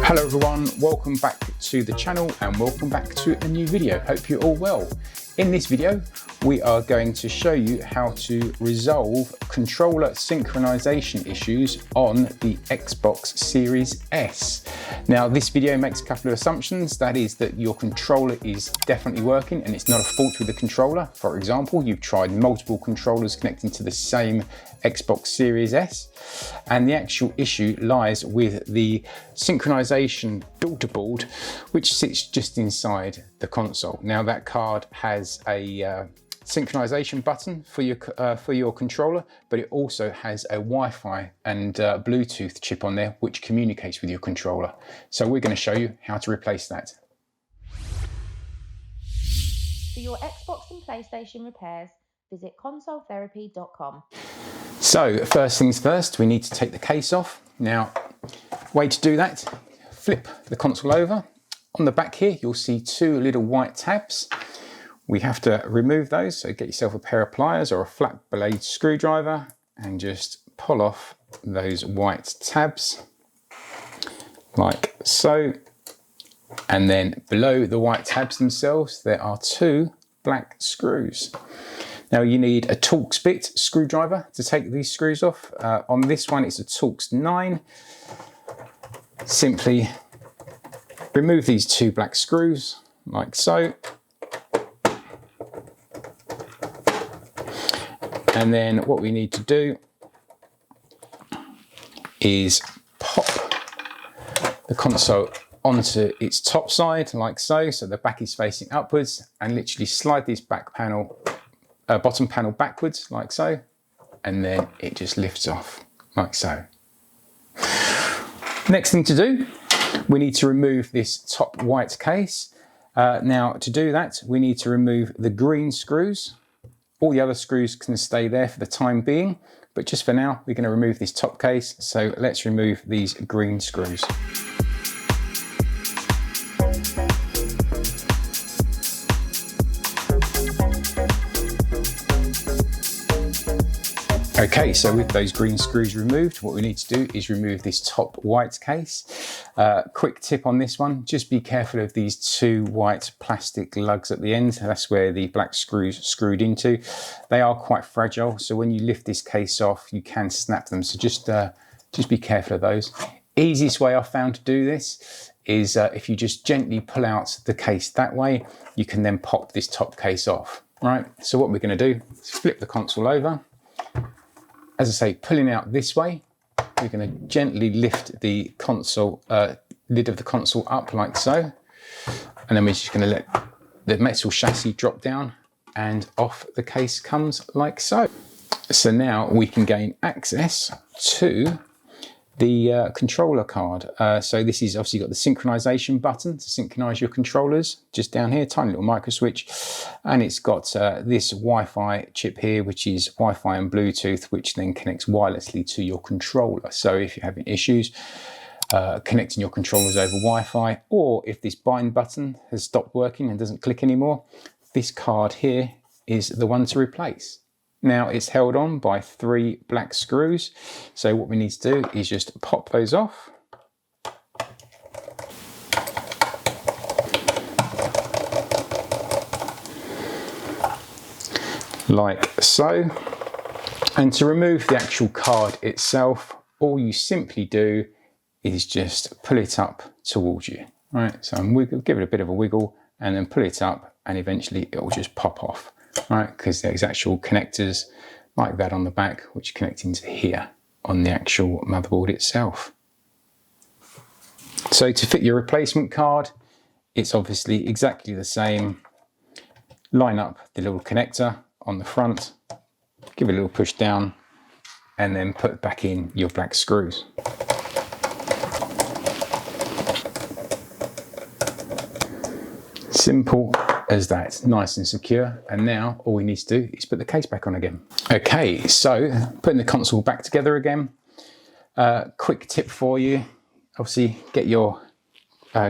Hello everyone, welcome back to the channel and welcome back to a new video. Hope you're all well. In this video, we are going to show you how to resolve controller synchronization issues on the Xbox Series S. Now, this video makes a couple of assumptions. That is that your controller is definitely working and it's not a fault with the controller. For example, you've tried multiple controllers connecting to the same Xbox Series S, and the actual issue lies with the synchronization filter board, which sits just inside the console. Now, that card has a synchronization button for your controller, but it also has a Wi-Fi and Bluetooth chip on there which communicates with your controller. So we're going to show you how to replace that. For your Xbox and PlayStation repairs, visit consoletherapy.com. So first things first, we need to take the case off. Now, way to do that, flip the console over. On the back here, you'll see two little white tabs. We have to remove those, so get yourself a pair of pliers or a flat blade screwdriver and just pull off those white tabs like so. And then below the white tabs themselves, there are two black screws. Now you need a Torx bit screwdriver to take these screws off. On this one, it's a Torx 9. Simply remove these two black screws like so. And then what we need to do is pop the console onto its top side like so, so the back is facing upwards, and literally slide this back panel, bottom panel backwards like so, and then it just lifts off like so. Next thing to do, we need to remove this top white case. Now to do that, we need to remove the green screws. All the other screws can stay there for the time being, but just for now, we're going to remove this top case. So let's remove these green screws. Okay, so with those green screws removed, what we need to do is remove this top white case. Quick tip on this one, just be careful of these two white plastic lugs at the end. That's where the black screws screwed into. They are quite fragile, so when you lift this case off, you can snap them. So just be careful of those. Easiest way I've found to do this is if you just gently pull out the case that way, you can then pop this top case off. Right, so what we're going to do is flip the console over. As I say, pulling out this way, we're going to gently lift the console, lid of the console up like so. And then we're just going to let the metal chassis drop down and off the case comes like so. So now we can gain access to the controller card. So this is obviously got the synchronization button to synchronize your controllers just down here, tiny little micro switch, and it's got this Wi-Fi chip here, which is Wi-Fi and Bluetooth, which then connects wirelessly to your controller. So if you're having issues connecting your controllers over Wi-Fi, or if this bind button has stopped working and doesn't click anymore, this card here is the one to replace. Now it's held on by 3 black screws. So what we need to do is just pop those off. Like so. And to remove the actual card itself, all you simply do is just pull it up towards you. Right, so give it a bit of a wiggle and then pull it up, and eventually it will just pop off. Right, because there's actual connectors like that on the back which connect into here on the actual motherboard itself. So to fit your replacement card, it's obviously exactly the same. Line up the little connector on the front, give it a little push down, and then put back in your black screws. Simple as that, nice and secure. And now all we need to do is put the case back on again. Okay, so putting the console back together again. Quick tip for you, obviously get your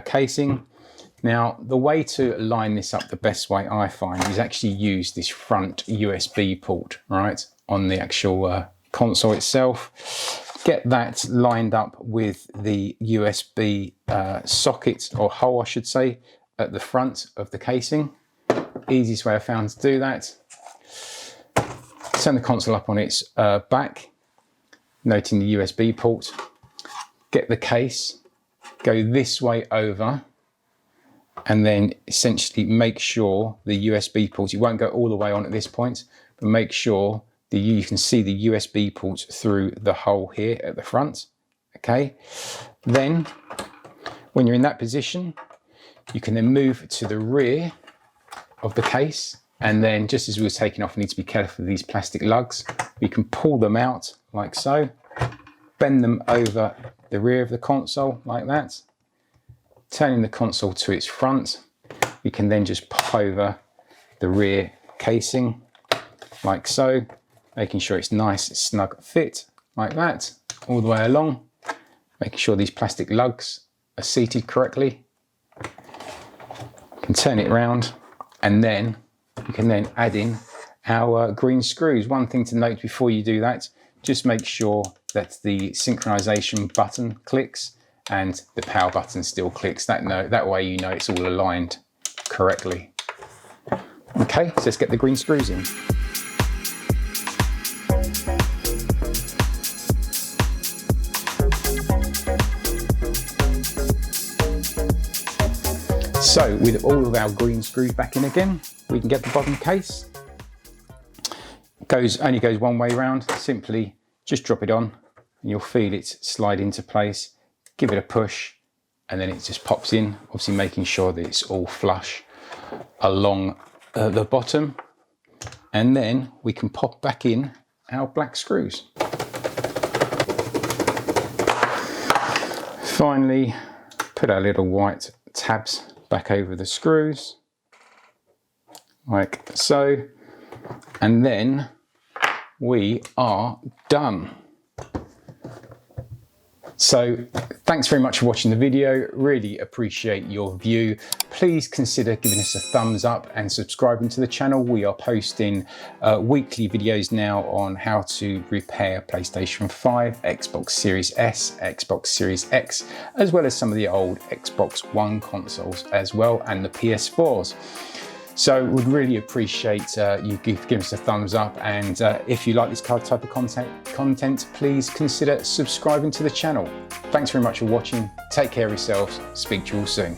casing. Now the way to line this up the best way I find is actually use this front USB port, right, on the actual console itself. get that lined up with the USB socket, or hole I should say, at the front of the casing. Easiest way I found to do that. Turn the console up on its back, noting the USB port. Get the case, go this way over, and then essentially make sure the USB ports, you won't go all the way on at this point, but make sure that you can see the USB ports through the hole here at the front. Okay, then when you're in that position, you can then move to the rear of the case, and then just as we were taking off, we need to be careful of these plastic lugs. We can pull them out like so, bend them over the rear of the console like that, turning the console to its front. We can then just pop over the rear casing like so, making sure it's nice, snug fit like that, all the way along, making sure these plastic lugs are seated correctly. You can turn it around, and then you can then add in our green screws. One thing to note before you do that, just make sure that the synchronization button clicks and the power button still clicks. That way you know it's all aligned correctly. Okay, so let's get the green screws in. So with all of our green screws back in again, we can get the bottom case. Only goes one way round. Simply just drop it on and you'll feel it slide into place. Give it a push and then it just pops in, obviously making sure that it's all flush along the bottom. And then we can pop back in our black screws. Finally, put our little white tabs back over the screws like so, and then we are done. So thanks very much for watching the video. Really appreciate your view. Please consider giving us a thumbs up and subscribing to the channel. We are posting weekly videos now on how to repair PlayStation 5, Xbox Series S, Xbox Series X, as well as some of the old Xbox One consoles as well, and the PS4s. So we'd really appreciate you giving us a thumbs up, and if you like this type of content, please consider subscribing to the channel. Thanks very much for watching. Take care of yourselves. Speak to you all soon.